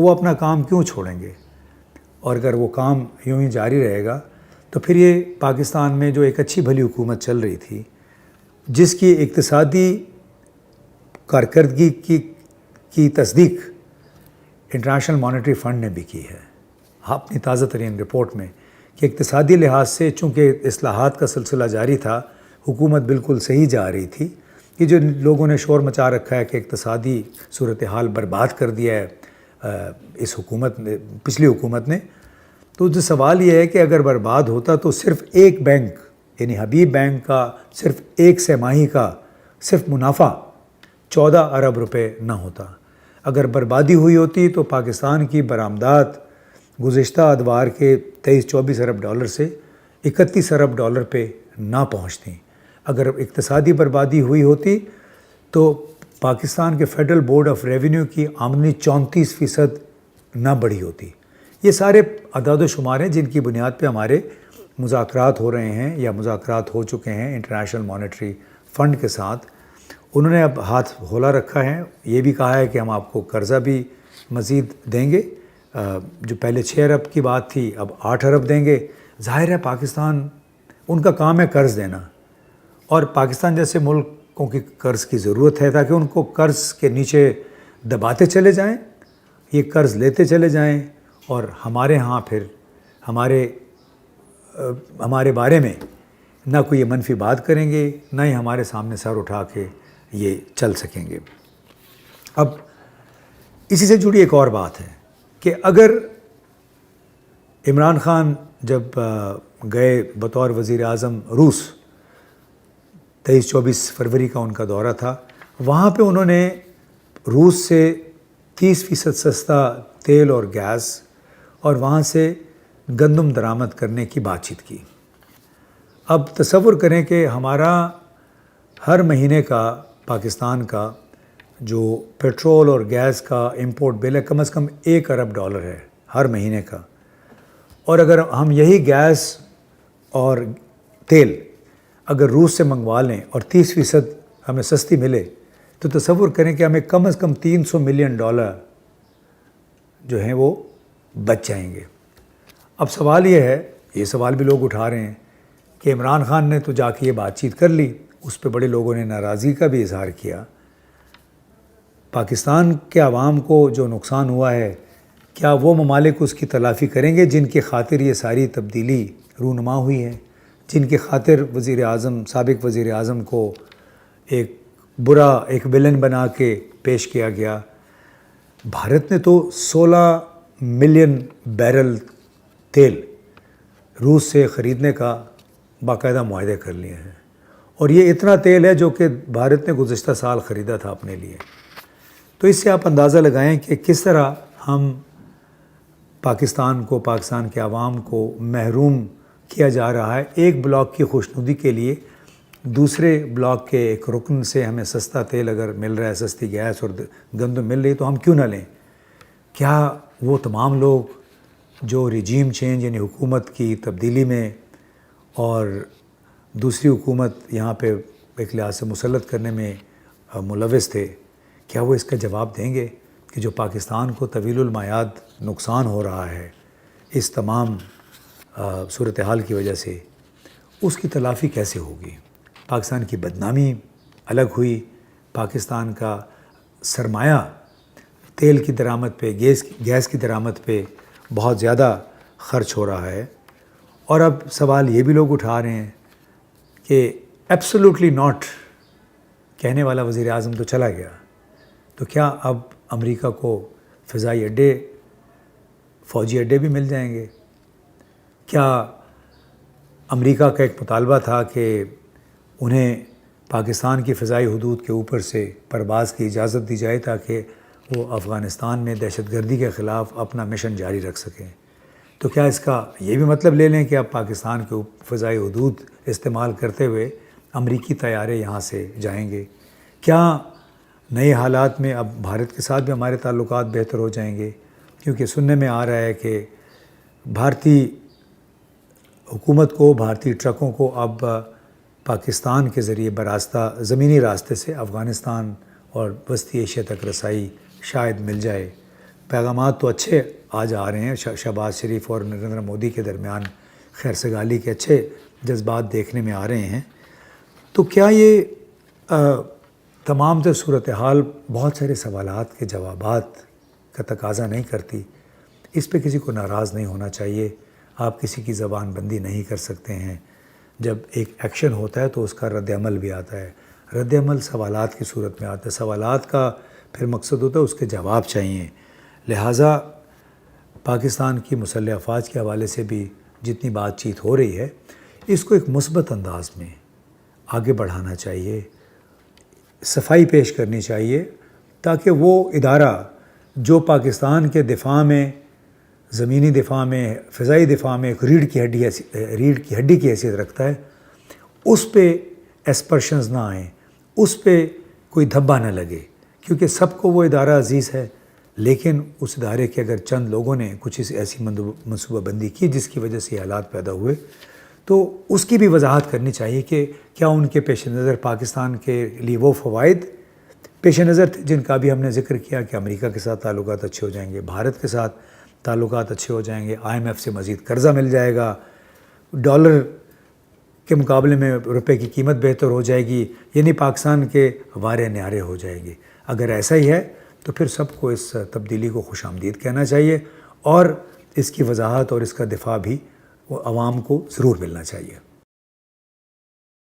وہ اپنا کام کیوں چھوڑیں گے؟ اور اگر وہ کام یوں ہی جاری رہے گا تو پھر یہ پاکستان میں جو ایک اچھی بھلی حکومت چل رہی تھی، جس کی اقتصادی کارکردگی کی تصدیق انٹرنیشنل مانیٹری فنڈ نے بھی کی ہے اپنی تازہ ترین رپورٹ میں، کہ اقتصادی لحاظ سے چونکہ اصلاحات کا سلسلہ جاری تھا، حکومت بالکل صحیح جا رہی تھی، کہ جو لوگوں نے شور مچا رکھا ہے کہ اقتصادی صورتحال برباد کر دیا ہے اس حکومت نے، پچھلی حکومت نے، تو جو سوال یہ ہے کہ اگر برباد ہوتا تو صرف ایک بینک یعنی حبیب بینک کا صرف ایک سہ ماہی کا صرف منافع 14 ارب روپے نہ ہوتا۔ اگر بربادی ہوئی ہوتی تو پاکستان کی برآمدات گزشتہ ادوار کے 23-24 ارب ڈالر سے 31 ارب ڈالر پہ نہ پہنچتی۔ اگر اقتصادی بربادی ہوئی ہوتی تو پاکستان کے فیڈرل بورڈ آف ریونیو کی آمدنی 34% نہ بڑھی ہوتی۔ یہ سارے اعداد و شمار ہیں جن کی بنیاد پہ ہمارے مذاکرات ہو رہے ہیں یا مذاکرات ہو چکے ہیں انٹرنیشنل مانیٹری فنڈ کے ساتھ۔ انہوں نے اب ہاتھ کھولا رکھا ہے، یہ بھی کہا ہے کہ ہم آپ کو قرضہ بھی مزید دیں گے، جو پہلے 6 ارب کی بات تھی اب 8 ارب دیں گے۔ ظاہر ہے پاکستان، ان کا کام ہے قرض دینا، اور پاکستان جیسے ملکوں کی قرض کی ضرورت ہے تاکہ ان کو قرض کے نیچے دباتے چلے جائیں، یہ قرض لیتے چلے جائیں، اور ہمارے ہاں پھر ہمارے بارے میں نہ کوئی منفی بات کریں گے، نہ ہی ہمارے سامنے سر اٹھا کے یہ چل سکیں گے۔ اب اسی سے جڑی ایک اور بات ہے کہ اگر عمران خان جب گئے بطور وزیر اعظم روس، 23-24 فروری کا ان کا دورہ تھا، وہاں پہ انہوں نے روس سے 30% سستا تیل اور گیس اور وہاں سے گندم درآمد کرنے کی بات چیت کی۔ اب تصور کریں کہ ہمارا ہر مہینے کا پاکستان کا جو پیٹرول اور گیس کا امپورٹ بل ہے کم از کم 1 ارب ڈالر ہے ہر مہینے کا، اور اگر ہم یہی گیس اور تیل اگر روس سے منگوا لیں اور 30% ہمیں سستی ملے تو تصور کریں کہ ہمیں کم از کم $300 ملین جو ہیں وہ بچ جائیں گے۔ اب سوال یہ ہے، یہ سوال بھی لوگ اٹھا رہے ہیں کہ عمران خان نے تو جا کے یہ بات چیت کر لی، اس پہ بڑے لوگوں نے ناراضی کا بھی اظہار کیا۔ پاکستان کے عوام کو جو نقصان ہوا ہے، کیا وہ ممالک اس کی تلافی کریں گے جن کی خاطر یہ ساری تبدیلی رونما ہوئی ہے، جن کی خاطر سابق وزیر اعظم کو ایک ویلن بنا کے پیش کیا گیا؟ بھارت نے تو 16 ملین بیرل تیل روس سے خریدنے کا باقاعدہ معاہدے کر لیے ہیں، اور یہ اتنا تیل ہے جو کہ بھارت نے گزشتہ سال خریدا تھا اپنے لیے۔ تو اس سے آپ اندازہ لگائیں کہ کس طرح ہم پاکستان کے عوام کو محروم کیا جا رہا ہے۔ ایک بلاک کی خوشنودی کے لیے دوسرے بلاک کے ایک رکن سے ہمیں سستا تیل اگر مل رہا ہے، سستی گیس اور گندم مل رہی ہے تو ہم کیوں نہ لیں؟ کیا وہ تمام لوگ جو رجیم چینج یعنی حکومت کی تبدیلی میں اور دوسری حکومت یہاں پہ ایک لحاظ سے مسلط کرنے میں ملوث تھے، کیا وہ اس کا جواب دیں گے کہ جو پاکستان کو طویل المعاد نقصان ہو رہا ہے اس تمام صورتحال کی وجہ سے، اس کی تلافی کیسے ہوگی؟ پاکستان کی بدنامی الگ ہوئی، پاکستان کا سرمایہ تیل کی درآمد پہ، گیس کی درآمد پہ بہت زیادہ خرچ ہو رہا ہے، اور اب سوال یہ بھی لوگ اٹھا رہے ہیں کہ ایبسولوٹلی ناٹ کہنے والا وزیر اعظم تو چلا گیا، تو کیا اب امریکہ کو فضائی اڈے، فوجی اڈے بھی مل جائیں گے؟ کیا امریکہ کا ایک مطالبہ تھا کہ انہیں پاکستان کی فضائی حدود کے اوپر سے پرواز کی اجازت دی جائے تاکہ وہ افغانستان میں دہشت گردی کے خلاف اپنا مشن جاری رکھ سکیں؟ تو کیا اس کا یہ بھی مطلب لے لیں کہ اب پاکستان کے فضائی حدود استعمال کرتے ہوئے امریکی طیارے یہاں سے جائیں گے؟ کیا نئے حالات میں اب بھارت کے ساتھ بھی ہمارے تعلقات بہتر ہو جائیں گے؟ کیونکہ سننے میں آ رہا ہے کہ بھارتی حکومت کو، بھارتی ٹرکوں کو اب پاکستان کے ذریعے براستہ زمینی راستے سے افغانستان اور وسطی ایشیا تک رسائی شاید مل جائے۔ پیغامات تو اچھے آج آ رہے ہیں، شہباز شریف اور نریندر مودی کے درمیان خیر سگالی کے اچھے جذبات دیکھنے میں آ رہے ہیں، تو کیا یہ تمام تر صورتحال بہت سارے سوالات کے جوابات کا تقاضا نہیں کرتی؟ اس پہ کسی کو ناراض نہیں ہونا چاہیے. آپ کسی کی زبان بندی نہیں کر سکتے ہیں. جب ایک ایکشن ہوتا ہے تو اس کا رد عمل بھی آتا ہے. رد عمل سوالات کی صورت میں آتا ہے. سوالات کا پھر مقصد ہوتا ہے اس کے جواب چاہیے. لہٰذا پاکستان کی مسلح افواج کے حوالے سے بھی جتنی بات چیت ہو رہی ہے، اس کو ایک مثبت انداز میں آگے بڑھانا چاہیے، صفائی پیش کرنی چاہیے، تاکہ وہ ادارہ جو پاکستان کے دفاع میں، زمینی دفاع میں، فضائی دفاع میں ایک ریڑھ کی ہڈی کی حیثیت رکھتا ہے، اس پہ ایسپرشنز نہ آئیں، اس پہ کوئی دھبا نہ لگے، کیونکہ سب کو وہ ادارہ عزیز ہے. لیکن اس ادارے کے اگر چند لوگوں نے کچھ ایسی منصوبہ بندی کی جس کی وجہ سے یہ حالات پیدا ہوئے، تو اس کی بھی وضاحت کرنی چاہیے کہ کیا ان کے پیش نظر پاکستان کے لیے وہ فوائد پیش نظر تھے جن کا بھی ہم نے ذکر کیا کہ امریکہ کے ساتھ تعلقات اچھے ہو جائیں گے، بھارت کے ساتھ تعلقات اچھے ہو جائیں گے، IMF سے مزید قرضہ مل جائے گا، ڈالر کے مقابلے میں روپے کی قیمت بہتر ہو جائے گی، یعنی پاکستان کے وارے نیارے ہو جائیں گے. اگر ایسا ہی ہے تو پھر سب کو اس تبدیلی کو خوش آمدید کہنا چاہیے، اور اس کی وضاحت اور اس کا دفاع بھی عوام کو ضرور ملنا چاہیے.